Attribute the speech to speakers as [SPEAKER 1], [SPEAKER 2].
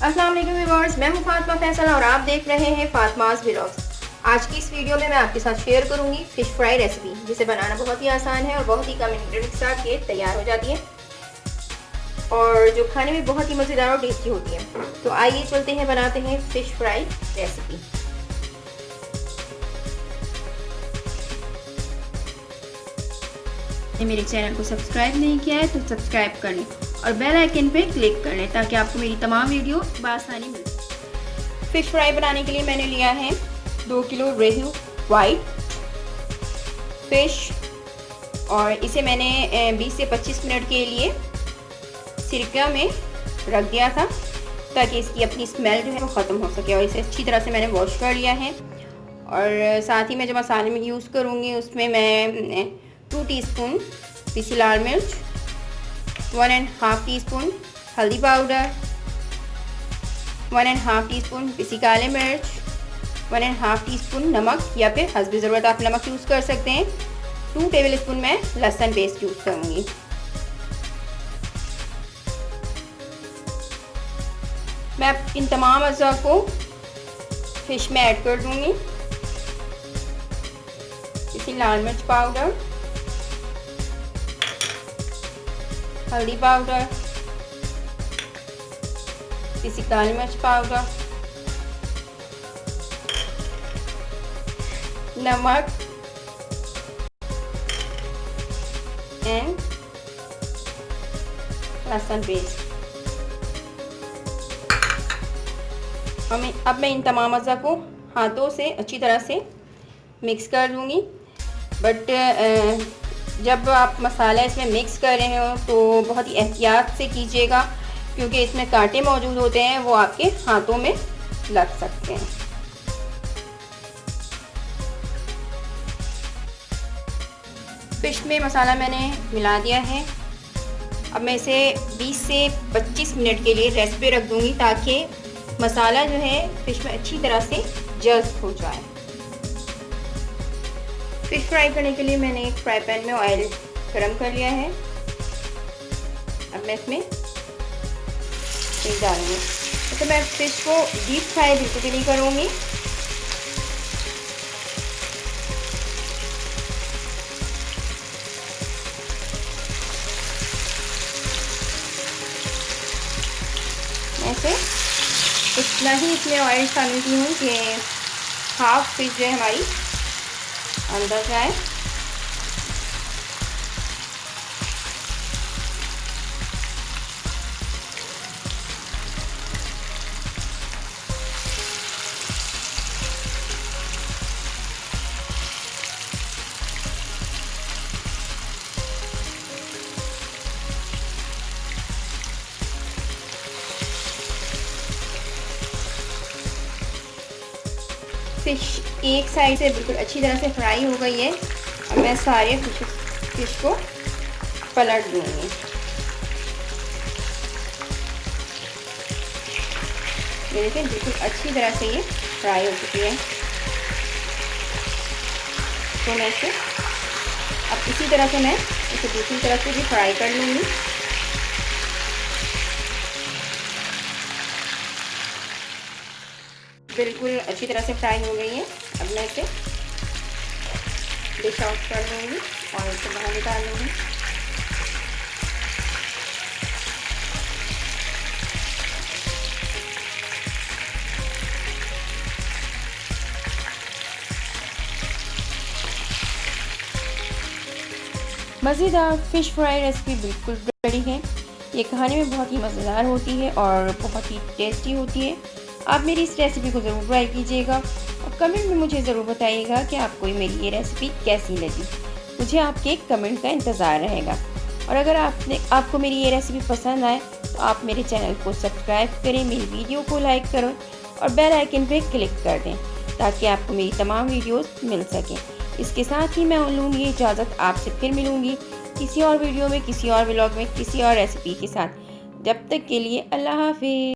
[SPEAKER 1] अस्सलाम वालेकुम व्यूअर्स, मैं हूं फातिमा फैसल और आप देख रहे हैं फातिमास व्लॉग्स। आज की इस वीडियो में मैं आपके साथ शेयर करूंगी फ़िश फ्राई रेसिपी, जिसे बनाना बहुत ही आसान है और बहुत ही कम इंग्रेडिएंट्स के साथ ये तैयार हो जाती है और जो खाने में बहुत ही मज़ेदार और टेस्टी होती है। तो आइए चलते हैं, बनाते हैं फ़िश फ्राई रेसिपी। मेरे चैनल को सब्सक्राइब नहीं किया है तो सब्सक्राइब कर लें और बेल आइकन पे क्लिक कर लें ताकि आपको मेरी तमाम वीडियो बआसानी मिल सके। फ़िश फ्राई बनाने के लिए मैंने लिया है 2 किलो रेहू वाइट फ़िश और इसे मैंने 20 से 25 मिनट के लिए सिरका में रख दिया था ताकि इसकी अपनी स्मेल जो है वो ख़त्म हो सके। और इसे अच्छी तरह से मैंने वॉश कर लिया है। और साथ ही मैं जो मसाले में यूज़ करूँगी उसमें मैं 2 टीस्पून पिसी लाल मिर्च, 1.5 टीस्पून हल्दी पाउडर, 1.5 टीस्पून पिसी काले मिर्च, 1.5 टीस्पून नमक या फिर हस्ब ज़रूरत आप नमक यूज़ कर सकते हैं। 2 टेबल स्पून मैं लहसुन पेस्ट यूज़ करूँगी। मैं इन तमाम अज़ा को फ़िश में ऐड कर दूँगी। पिसी लाल मिर्च पाउडर, हल्दी पाउडर, पिसी काली मिर्च पाउडर, नमक एंड लहसुन पेस्ट। अब मैं इन तमाम अज़ा को हाथों से अच्छी तरह से मिक्स कर लूँगी। बट जब आप मसाला इसमें मिक्स कर रहे हो तो बहुत ही एहतियात से कीजिएगा क्योंकि इसमें कांटे मौजूद होते हैं, वो आपके हाथों में लग सकते हैं। फ़िश में मसाला मैंने मिला दिया है। अब मैं इसे 20 से 25 मिनट के लिए रेस्ट पे रख दूँगी ताकि मसाला जो है फ़िश में अच्छी तरह से जज़्ब हो जाए। फ़िश फ्राई करने के लिए मैंने एक फ्राई पैन में ऑयल गरम कर लिया है। अब मैं इसमें डालूँगी। तो मैं फ़िश को डीप फ्राई बिल्कुल भी नहीं करूँगी। मैं इसे इतना ही इसमें ऑयल शामिल की हूँ कि हाफ फ़िश जो है हमारी अंदर जाए। फ़िश एक साइड से बिल्कुल अच्छी तरह से फ्राई हो गई है। अब मैं सारे फ़िश को पलट दूँगी। ये देखिए बिल्कुल अच्छी तरह से ये फ्राई हो चुकी है। तो मैं इसे अब इसी तरह से मैं इसे दूसरी तरफ से भी फ्राई कर लूँगी। बिल्कुल अच्छी तरह से फ्राई हो गई है। अब मैं इसे डिश आउट कर दूँगी और इसे बाहर निकाल लूँगी। मज़ेदार फ़िश फ्राई रेसिपी बिल्कुल रेडी है। ये खाने में बहुत ही मज़ेदार होती है और बहुत ही टेस्टी होती है। आप मेरी इस रेसिपी को ज़रूर ट्राई कीजिएगा और कमेंट में मुझे ज़रूर बताइएगा कि आपको मेरी ये रेसिपी कैसी लगी। मुझे आपके कमेंट का इंतज़ार रहेगा। और अगर आपको मेरी ये रेसिपी पसंद आए तो आप मेरे चैनल को सब्सक्राइब करें, मेरी वीडियो को लाइक करें और बेल आइकन पर क्लिक कर दें ताकि आपको मेरी तमाम वीडियोस मिल सकें। इसके साथ ही मैं लूँगी इजाज़त, आपसे फिर मिलूँगी किसी और वीडियो में, किसी और व्लॉग में, किसी और रेसिपी के साथ। जब तक के लिए अल्लाह हाफ़िज़।